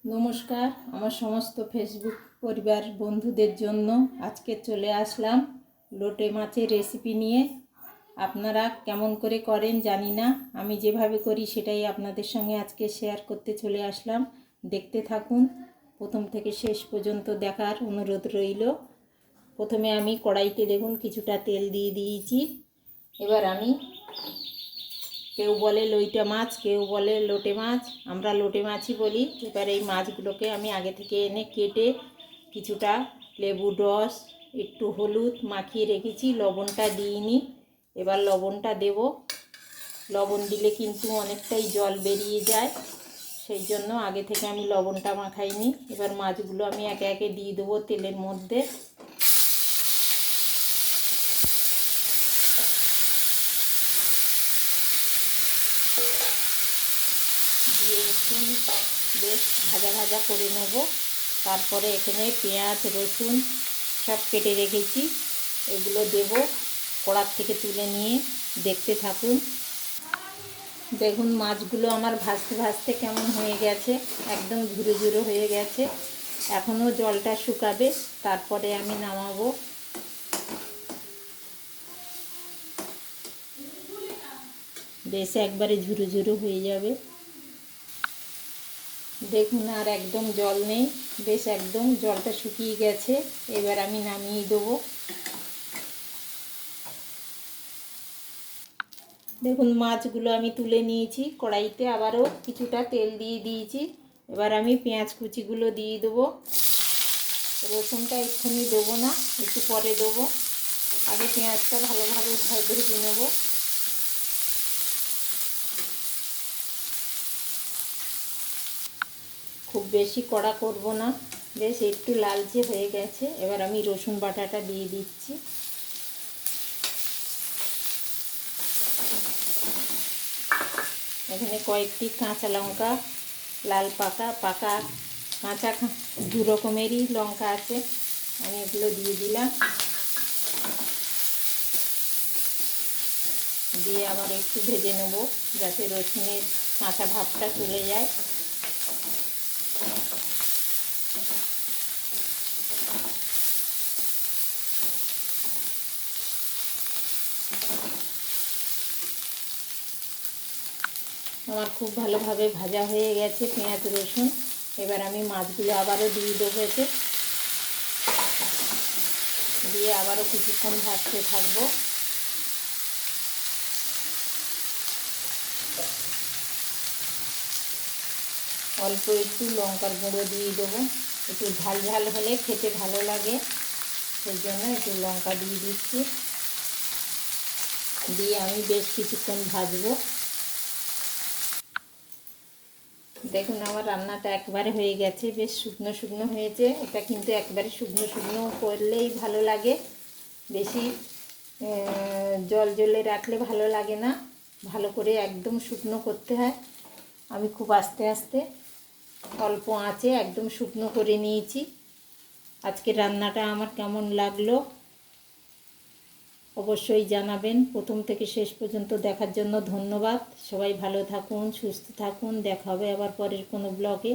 নমস্কার, আমার সমস্ত ফেসবুক পরিবার বন্ধুদের জন্য আজকে চলে আসলাম লোটে মাছের রেসিপি নিয়ে। আপনারা কেমন করে করেন জানি না, আমি যেভাবে করি সেটাই আপনাদের সঙ্গে আজকে শেয়ার করতে চলে আসলাম। দেখতে থাকুন, প্রথম থেকে শেষ পর্যন্ত দেখার অনুরোধ রইল। প্রথমে আমি কড়াইতে দেখুন কিছুটা তেল দিয়ে দিয়েছি। এবার আমি, কেউ বলে লইটা মাছ, কেউ বলে লোটে মাছ, আমরা লোটে মাছই বলি। এবার এই মাছগুলোকে আমি আগে থেকে এনে কেটে কিছুটা লেবুর রস, একটু হলুদ মাখিয়ে রেখেছি, লবণটা দিইনি। এবার লবণটা দেব। লবণ দিলে কিন্তু অনেকটাই জল বেরিয়ে যায়, সেই জন্য আগে থেকে আমি লবণটা মাখাইনি। এবার মাছগুলো আমি একে একে দিয়ে দেবো তেলের মধ্যে। দিয়ে একটু বেশ ভাজা ভাজা করে নেব। তারপরে এখানে পেঁয়াজ রসুন সব কেটে রেখেছি, এগুলো দেব। কড়ার থেকে তুলে নিয়ে দেখতে থাকুন। দেখুন মাছগুলো আমার ভাজতে ভাজতে কেমন হয়ে গেছে, একদম ঝুরো ঝুরো হয়ে গেছে। এখনও জলটা শুকাবে, তারপরে আমি নামাবো। বেশ একবারে ঝুরো ঝুরো হয়ে যাবে। দেখুন আর একদম জল নেই, বেশ একদম জলটা শুকিয়ে গেছে। এবার আমি নামিয়ে দেবো। দেখুন মাছগুলো আমি তুলে নিয়েছি, কড়াইতে আবারও কিছুটা তেল দিয়ে দিয়েছি। এবার আমি পেঁয়াজ কুচিগুলো দিয়ে দেবো। রসুনটা এক্ষুনি দেবো না, একটু পরে দেবো। আগে পেঁয়াজটা ভালোভাবে ভেজে নেব। খুব বেশি কড়া করব না, বেশ একটু লালচে হয়ে গেছে। এবার আমি রসুন বাটাটা দিয়ে দিচ্ছি। এখানে কয়েকটি কাঁচা লঙ্কা, লাল পাকা পাকা কাঁচা দু রকমেরই লঙ্কা আছে, আমি এগুলো দিয়ে দিলাম। দিয়ে আবার একটু ভেজে নেব যাতে রসুনের কাঁচা ভাবটা চলে যায়। আমার খুব ভালোভাবে ভাজা হয়ে গেছে পেঁয়াজ রসুন। এবার আমি মাছগুলো আবারও দিয়ে দেবো, দিয়ে আবারও কিছুক্ষণ ভাজতে থাকবো। অল্প একটু লঙ্কার গুঁড়ো দিয়ে দেবো, একটু ঝাল ঝাল হলে খেতে ভালো লাগে, সেই জন্য একটু লঙ্কা দিয়ে দিচ্ছি। দিয়ে আমি বেশ কিছুক্ষণ ভাজবো। দেখুন আমার রান্নাটা একবারে হয়ে গেছে, বেশ শুকনো শুকনো হয়েছে। এটা কিন্তু একবারে শুকনো শুকনো করলেই ভালো লাগে, বেশি জল জলে রাখলে ভালো লাগে না। ভালো করে একদম শুকনো করতে হয়। আমি খুব আস্তে আস্তে অল্প আঁচে একদম শুকনো করে নিয়েছি। আজকে রান্নাটা আমার কেমন লাগলো অবশ্যই জানাবেন। প্রথম থেকে শেষ পর্যন্ত দেখার জন্য ধন্যবাদ। সবাই ভালো থাকুন, সুস্থ থাকুন। দেখা হবে আবার পরের কোনো ব্লগে।